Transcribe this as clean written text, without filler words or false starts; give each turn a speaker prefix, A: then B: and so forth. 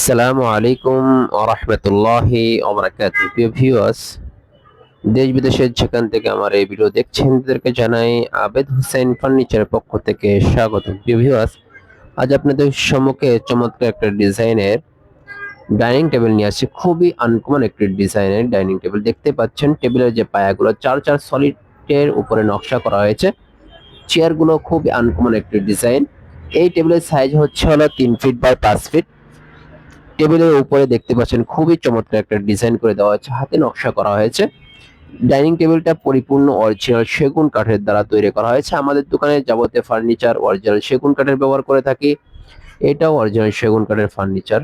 A: আসসালামু আলাইকুম ওয়া রাহমাতুল্লাহি ওয়া বারাকাতুহু। প্রিয় ভিউয়ার্স, দেশ বিদেশের যেখান থেকে আমার এই ভিডিও দেখছেন তাদেরকে জানাই আবেদ হোসেন ফার্নিচারের পক্ষ থেকে স্বাগতম। প্রিয় ভিউয়ার্স, আজ আপনাদের সম্মুখে চমৎকার একটা ডিজাইনের ডাইনিং টেবিল নিয়ে আসছি। খুবই আনকমন একটি ডিজাইনের ডাইনিং টেবিল দেখতে পাচ্ছেন। টেবিলের যে পায়াগুলো চার সলিডের উপরে নকশা করা হয়েছে। চেয়ারগুলো খুবই আনকমন একটি ডিজাইন। এই টেবিলের সাইজ হচ্ছে হলো 3 ফিট বাই 5 ফিট। টেবিলের উপরে দেখতে পাচ্ছেন খুবই চমৎকার একটা ডিজাইন করে দেওয়া হয়েছে, হাতে নকশা করা হয়েছে। ডাইনিং টেবিলটা পরিপূর্ণ অরিজিনাল সেগুন কাঠের দ্বারা তৈরি করা হয়েছে। আমাদের দোকানে যাবতীয় ফার্নিচার অরিজিনাল সেগুন কাঠের ব্যবহার করে থাকি। এটাও অরিজিনাল সেগুন কাঠের ফার্নিচার।